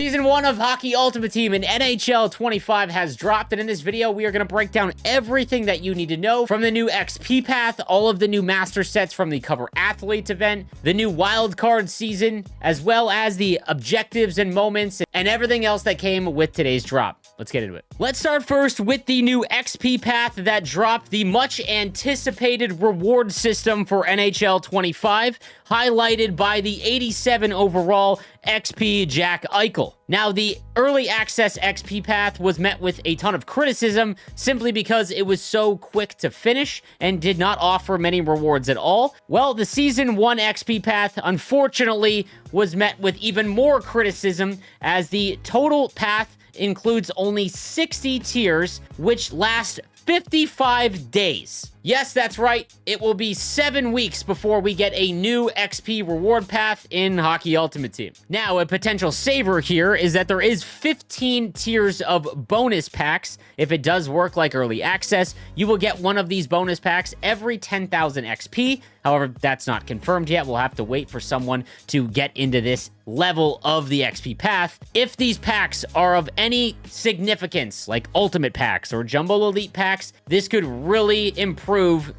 Season 1 of Hockey Ultimate Team in NHL 25 has dropped, and in this video, we are going to break down everything that you need to know from the new XP path, all of the new master sets from the Cover Athletes event, the new wildcard season, as well as the objectives and moments, and everything else that came with today's drop. Let's get into it. Let's start first with the new XP path that dropped the much anticipated reward system for NHL 25, highlighted by the 87 overall XP Jack Eichel. Now, the early access XP path was met with a ton of criticism simply because it was so quick to finish and did not offer many rewards at all. Well, the Season 1 XP path, unfortunately, was met with even more criticism as the total path includes only 60 tiers, which last 55 days. Yes, that's right. It will be 7 weeks before we get a new XP reward path in Hockey Ultimate Team. Now, a potential saver here is that there is 15 tiers of bonus packs. If it does work like early access, you will get one of these bonus packs every 10,000 XP. However, that's not confirmed yet. We'll have to wait for someone to get into this level of the XP path. If these packs are of any significance, like ultimate packs or jumbo elite packs, this could really improve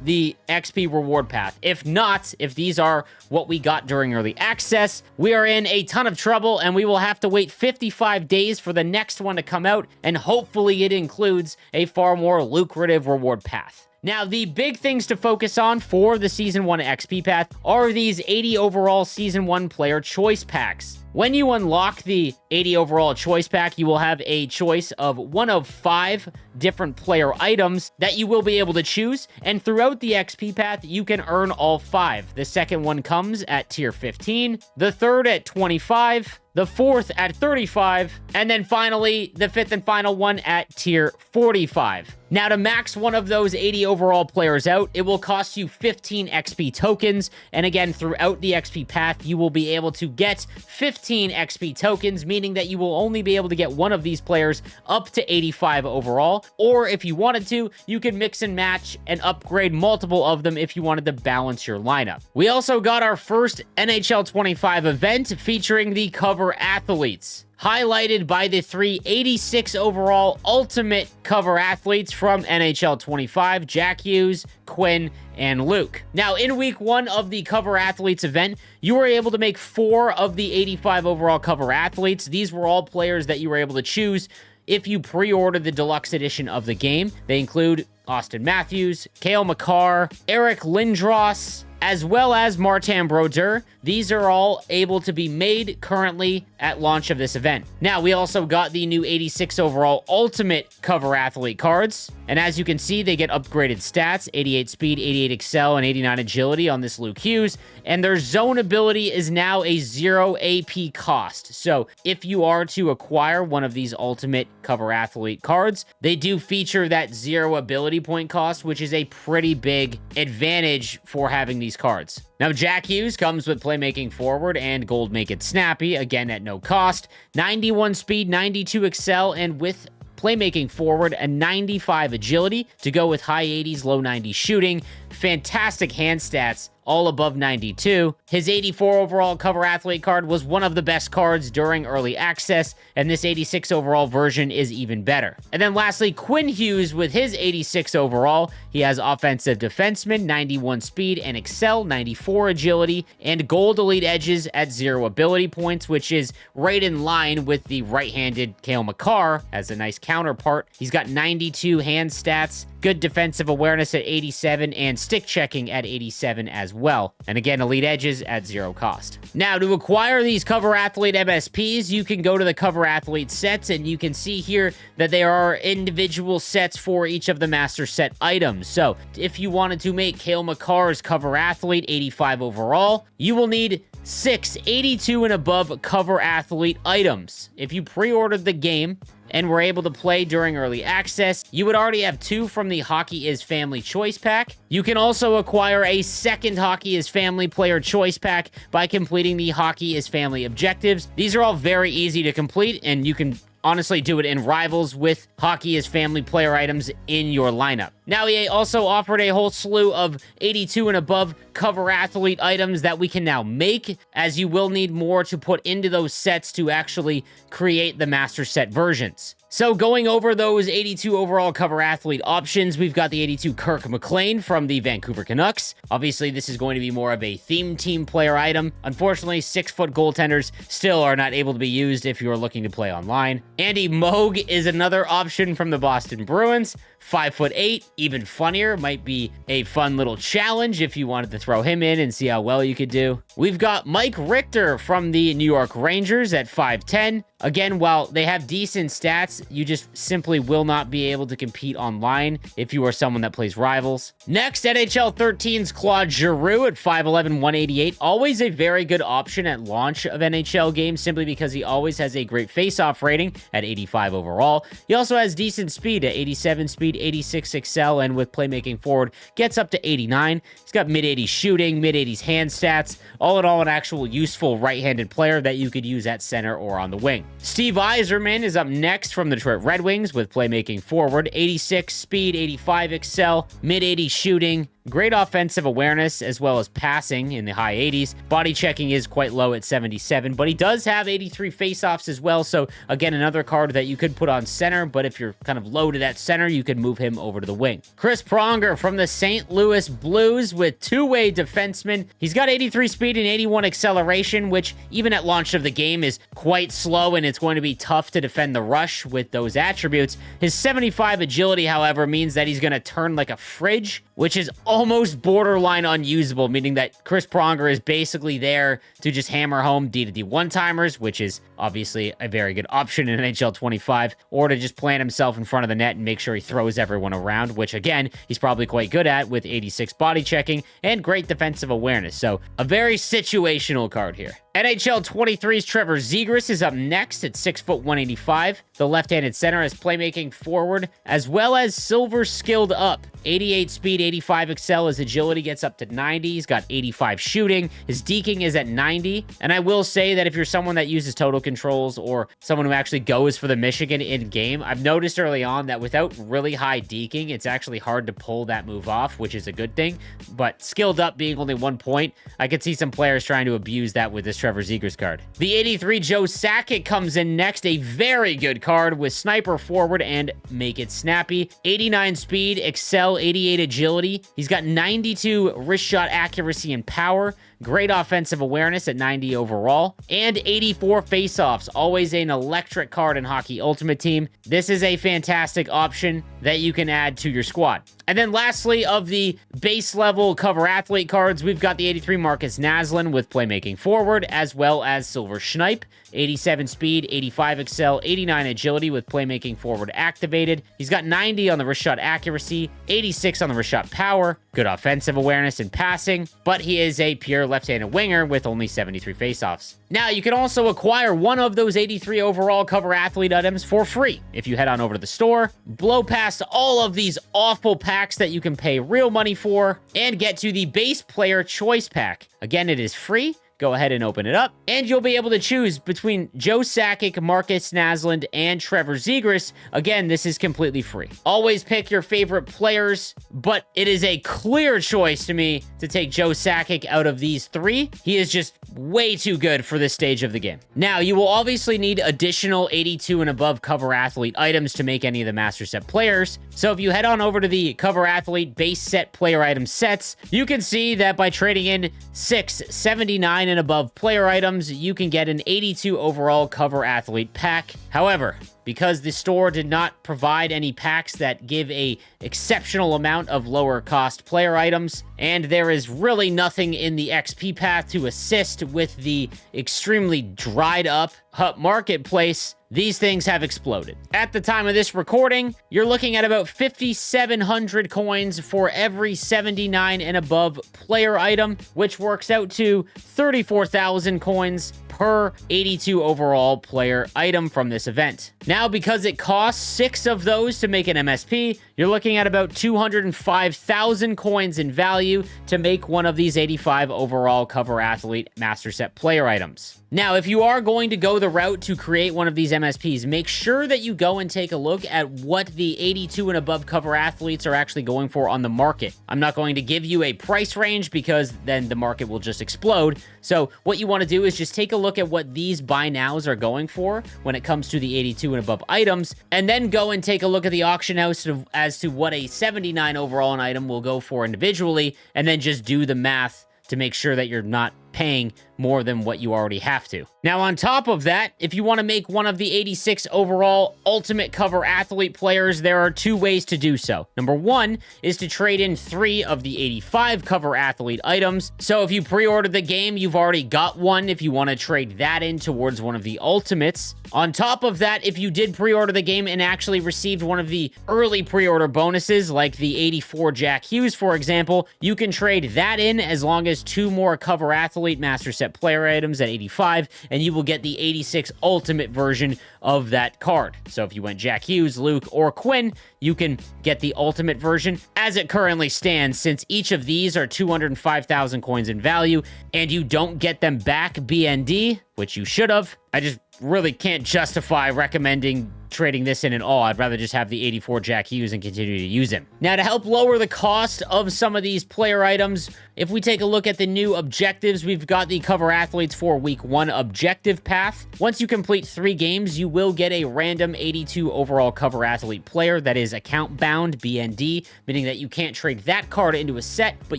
the XP reward path. If not, if these are what we got during early access, we are in a ton of trouble, and we will have to wait 55 days for the next one to come out, and hopefully it includes a far more lucrative reward path. Now, the big things to focus on for the Season 1 XP path are these 80 overall Season 1 player choice packs. When you unlock the 80 overall choice pack, you will have a choice of one of 5 different player items that you will be able to choose, and throughout the XP path, you can earn all 5. The second one comes at tier 15, the third at 25, the fourth at 35, and then finally, the fifth and final one at tier 45. Now, to max one of those 80 overall players out, it will cost you 15 XP tokens, and again, throughout the XP path, you will be able to get 15 XP tokens, meaning that you will only be able to get one of these players up to 85 overall, or if you wanted to, you can mix and match and upgrade multiple of them if you wanted to balance your lineup. We also got our first NHL 25 event featuring the Cover Athletes, highlighted by the 386 overall ultimate cover athletes from NHL 25, Jack Hughes, Quinn, and Luke. Now, in week 1 of the Cover Athletes event, you were able to make 4 of the 85 overall cover athletes. These were all players that you were able to choose if you pre-ordered the deluxe edition of the game. They include Austin Matthews, Cale Makar, Eric Lindros, as well as Martin Brodeur. These are all able to be made currently at launch of this event. Now, we also got the new 86 overall Ultimate Cover Athlete cards, and as you can see, they get upgraded stats, 88 speed, 88 excel, and 89 agility on this Luke Hughes, and their zone ability is now a 0 AP cost. So, if you are to acquire one of these Ultimate Cover Athlete cards, they do feature that 0 ability point cost, which is a pretty big advantage for having these cards. Now, Jack Hughes comes with playmaking forward and gold make it snappy, again at no cost, 91 speed, 92 excel, and with playmaking forward, a 95 agility to go with high 80s, low 90s shooting, fantastic hand stats, all above 92. His 84 overall cover athlete card was one of the best cards during early access, and this 86 overall version is even better. And then lastly, Quinn Hughes with his 86 overall. He has offensive defenseman, 91 speed and excel, 94 agility, and gold elite edges at 0 ability points, which is right in line with the right-handed Cale Makar as a nice counterpart. He's got 92 hand stats, good defensive awareness at 87, and stick checking at 87 as well. And again, elite edges at 0 cost. Now, to acquire these Cover Athlete MSPs, you can go to the Cover Athlete sets, and you can see here that there are individual sets for each of the master set items. So, if you wanted to make Cale Makar's Cover Athlete 85 overall, you will need 6 82 and above Cover Athlete items. If you pre-ordered the game and were able to play during early access, you would already have 2 from the Hockey is Family Choice Pack. You can also acquire a second Hockey is Family Player Choice Pack by completing the Hockey is Family objectives. These are all very easy to complete, and you can honestly do it in Rivals with Hockey as Family player items in your lineup. Now, EA also offered a whole slew of 82 and above cover athlete items that we can now make, as you will need more to put into those sets to actually create the master set versions. So going over those 82 overall cover athlete options, we've got the 82 Kirk McLean from the Vancouver Canucks. Obviously, this is going to be more of a theme team player item. Unfortunately, 6-foot goaltenders still are not able to be used if you are looking to play online. Andy Moog is another option from the Boston Bruins. 5'8", even funnier, might be a fun little challenge if you wanted to throw him in and see how well you could do. We've got Mike Richter from the New York Rangers at 5'10". Again, while they have decent stats, you just simply will not be able to compete online if you are someone that plays Rivals. Next, NHL 13's Claude Giroux at 5'11", 188. Always a very good option at launch of NHL games, simply because he always has a great face-off rating at 85 overall. He also has decent speed at 87 speed, 86 excel, and with playmaking forward, gets up to 89. He's got mid-80s shooting, mid-80s hand stats. All in all, an actual useful right-handed player that you could use at center or on the wing. Steve Yzerman is up next from the Detroit Red Wings with playmaking forward, 86 speed, 85 excel, mid-80s shooting, great offensive awareness as well as passing in the high 80s. Body checking is quite low at 77, but he does have 83 faceoffs as well. So again, another card that you could put on center, but if you're kind of loaded at center, you could move him over to the wing. Chris Pronger from the St. Louis Blues with two-way defenseman. He's got 83 speed and 81 acceleration, which even at launch of the game is quite slow, and it's going to be tough to defend the rush with those attributes. His 75 agility, however, means that he's going to turn like a fridge, which is almost borderline unusable, meaning that Chris Pronger is basically there to just hammer home D-to-D one-timers, which is obviously a very good option in NHL 25, or to just plant himself in front of the net and make sure he throws everyone around, which again, he's probably quite good at with 86 body checking and great defensive awareness. So a very situational card here. NHL 23's Trevor Zegras is up next at 6', 185. The left-handed center has playmaking forward, as well as silver skilled up. 88 speed, 85 excel. His agility gets up to 90. He's got 85 shooting. His deking is at 90. And I will say that if you're someone that uses total controls or someone who actually goes for the Michigan in-game, I've noticed early on that without really high deking, it's actually hard to pull that move off, which is a good thing. But skilled up being only 1 point, I could see some players trying to abuse that with this Trevor Zegras card. The 83 Joe Sakic comes in next, a very good card with sniper forward and make it snappy. 89 speed, excel, 88 agility. He's got 92 wrist shot accuracy and power. Great offensive awareness at 90 overall, and 84 faceoffs. Always an electric card in Hockey Ultimate Team. This is a fantastic option that you can add to your squad. And then lastly, of the base level cover athlete cards, we've got the 83 Marcus Naslund with playmaking forward, as well as Silver Schneip. 87 speed, 85 excel, 89 agility with playmaking forward activated. He's got 90 on the wrist shot accuracy, 86 on the wrist shot power, good offensive awareness and passing, but he is a pure left-handed winger with only 73 faceoffs. Now, you can also acquire one of those 83 overall cover athlete items for free if you head on over to the store, blow past all of these awful packs that you can pay real money for, and get to the base player choice pack. Again, it is free. Go ahead and open it up, and you'll be able to choose between Joe Sakic, Marcus Naslund, and Trevor Zegras. Again, this is completely free. Always pick your favorite players, but it is a clear choice to me to take Joe Sakic out of these three. He is just way too good for this stage of the game. Now, you will obviously need additional 82 and above cover athlete items to make any of the master set players. So if you head on over to the cover athlete base set player item sets, you can see that by trading in 6 79 and above player items, you can get an 82 overall cover athlete pack. However, because the store did not provide any packs that give a exceptional amount of lower cost player items, and there is really nothing in the XP path to assist with the extremely dried up marketplace, these things have exploded. At the time of this recording, you're looking at about 5,700 coins for every 79 and above player item, which works out to 34,000 coins per 82 overall player item from this event. Now, Now, because it costs 6 of those to make an MSP, you're looking at about 205,000 coins in value to make one of these 85 overall Cover Athlete Master Set player items. Now, if you are going to go the route to create one of these MSPs, make sure that you go and take a look at what the 82 and above Cover Athletes are actually going for on the market. I'm not going to give you a price range because then the market will just explode. So what you want to do is just take a look at what these buy nows are going for when it comes to the 82 and above items, and then go and take a look at the auction house as to what a 79 overall an item will go for individually, and then just do the math to make sure that you're not paying more than what you already have to. Now, on top of that, if you want to make one of the 86 overall Ultimate Cover Athlete players, there are 2 ways to do so. Number 1 is to trade in 3 of the 85 Cover Athlete items. So if you pre-ordered the game, you've already got one if you want to trade that in towards one of the Ultimates. On top of that, if you did pre-order the game and actually received one of the early pre-order bonuses, like the 84 Jack Hughes, for example, you can trade that in as long as 2 more Cover Athlete Master Set player items at 85, and you will get the 86 Ultimate version of that card. So if you went Jack Hughes, Luke, or Quinn, you can get the Ultimate version as it currently stands, since each of these are 205,000 coins in value, and you don't get them back BND, which you should have. I just really can't justify recommending trading this in at all. I'd rather just have the 84 Jack Hughes and continue to use him. Now, to help lower the cost of some of these player items, if we take a look at the new objectives, we've got the Cover Athletes for Week 1 objective path. Once you complete 3 games, you will get a random 82 overall Cover Athlete player that is account bound BND, meaning that you can't trade that card into a set, but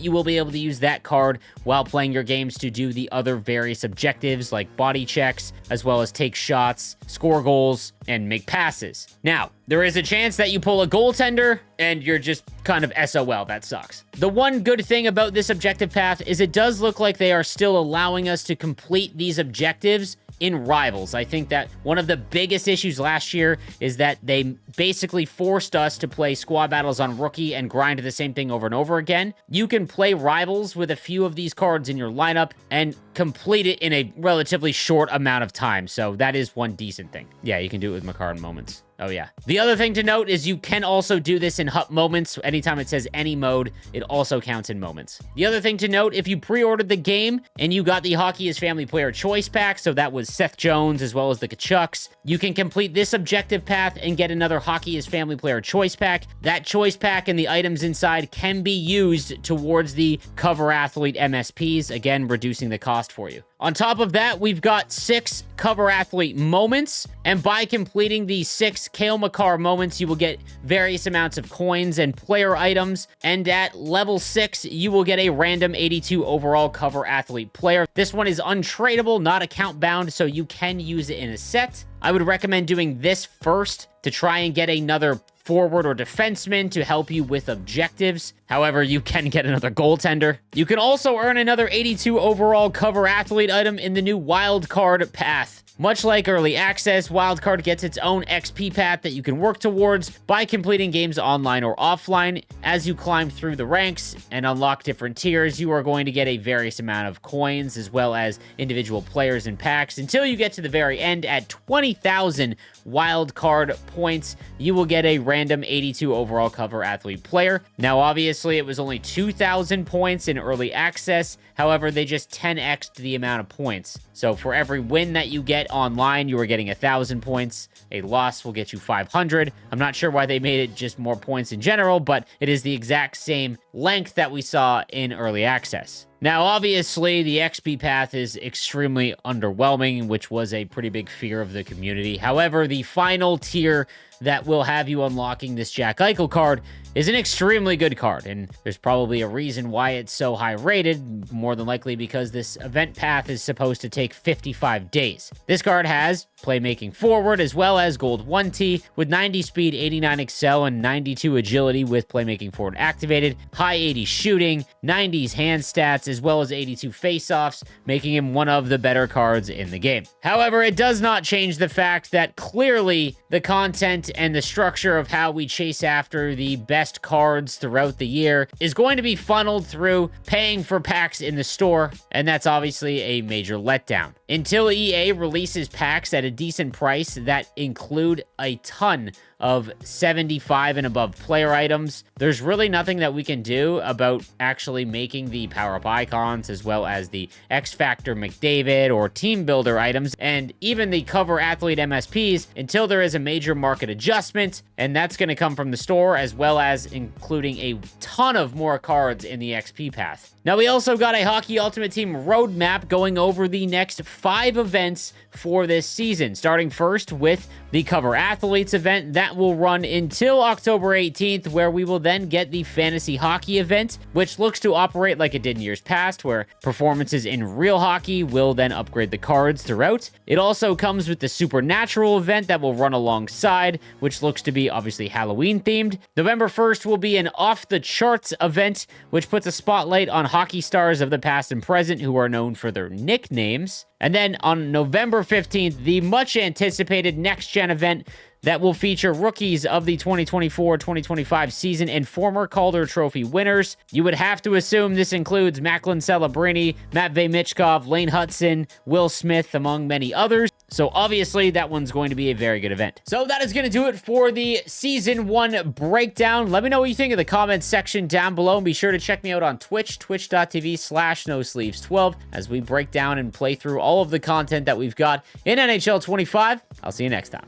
you will be able to use that card while playing your games to do the other various objectives like body checks, as well as take shots, score goals, and make passes. Now, there is a chance that you pull a goaltender and you're just kind of SOL. That sucks. The one good thing about this objective path is it does look like they are still allowing us to complete these objectives in Rivals. I think that one of the biggest issues last year is that they basically forced us to play squad battles on Rookie and grind the same thing over and over again. You can play Rivals with a few of these cards in your lineup and complete it in a relatively short amount of time. So that is one decent thing. Yeah, you can do it with Makar in Moments. Oh, yeah. The other thing to note is you can also do this in HUT Moments. Anytime it says any mode, it also counts in Moments. The other thing to note, if you pre-ordered the game and you got the Hockey is Family Player Choice Pack, so that was Seth Jones as well as the Kachucks, you can complete this objective path and get another Hockey is Family Player Choice Pack. That Choice Pack and the items inside can be used towards the Cover Athlete MSPs, again, reducing the cost for you. On top of that, we've got 6 Cover Athlete moments, and by completing the 6 Cale Makar moments, you will get various amounts of coins and player items, and at level 6, you will get a random 82 overall Cover Athlete player. This one is untradeable, not account bound, so you can use it in a set. I would recommend doing this first to try and get another forward or defenseman to help you with objectives. However, you can get another goaltender. You can also earn another 82 overall Cover Athlete item in the new Wild Card path. Much like Early Access, Wildcard gets its own XP path that you can work towards by completing games online or offline. As you climb through the ranks and unlock different tiers, you are going to get a various amount of coins as well as individual players and packs until you get to the very end at 20,000 Wildcard points. You will get a random 82 overall Cover Athlete player. Now, obviously, it was only 2,000 points in Early Access. However, they just 10x'd the amount of points. So for every win that you get online, you are getting 1,000 points. A loss will get you 500. I'm not sure why they made it just more points in general, but it is the exact same length that we saw in Early Access. Now, obviously, the XP path is extremely underwhelming, which was a pretty big fear of the community. However, the final tier that will have you unlocking this Jack Eichel card is an extremely good card, and there's probably a reason why it's so high rated, more than likely because this event path is supposed to take 55 days. This card has playmaking forward as well as gold 1T with 90 speed, 89 excel, and 92 agility with playmaking forward activated, high 80 shooting, 90s hand stats, as well as 82 face-offs, making him one of the better cards in the game. However, it does not change the fact that clearly the content and the structure of how we chase after the best cards throughout the year is going to be funneled through paying for packs in the store, and that's obviously a major letdown. Until EA releases packs at a decent price that include a ton of 75 and above player items, there's really nothing that we can do about actually making the power-up icons as well as the X-Factor McDavid or Team Builder items and even the cover athlete MSPs until there is a major market adjustment, and that's going to come from the store as well as including a ton of more cards in the XP path. Now, we also got a Hockey Ultimate Team roadmap going over the next 5 events for this season, starting first with the Cover Athletes event that will run until October 18th, where we will then get the Fantasy Hockey event, which looks to operate like it did in years past, where performances in real hockey will then upgrade the cards throughout. It also comes with the Supernatural event that will run alongside, which looks to be obviously Halloween themed. November 1st will be an Off the Charts event, which puts a spotlight on hockey stars of the past and present who are known for their nicknames. And then on November 15th, the much anticipated Next Gen event that will feature rookies of the 2024-2025 season and former Calder Trophy winners. You would have to assume this includes Macklin Celebrini, Matvey Michkov, Lane Hudson, Will Smith, among many others. So obviously that one's going to be a very good event. So that is going to do it for the Season 1 breakdown. Let me know what you think in the comments section down below. And be sure to check me out on Twitch, twitch.tv/nosleeves12 as we break down and play through all of the content that we've got in NHL 25. I'll see you next time.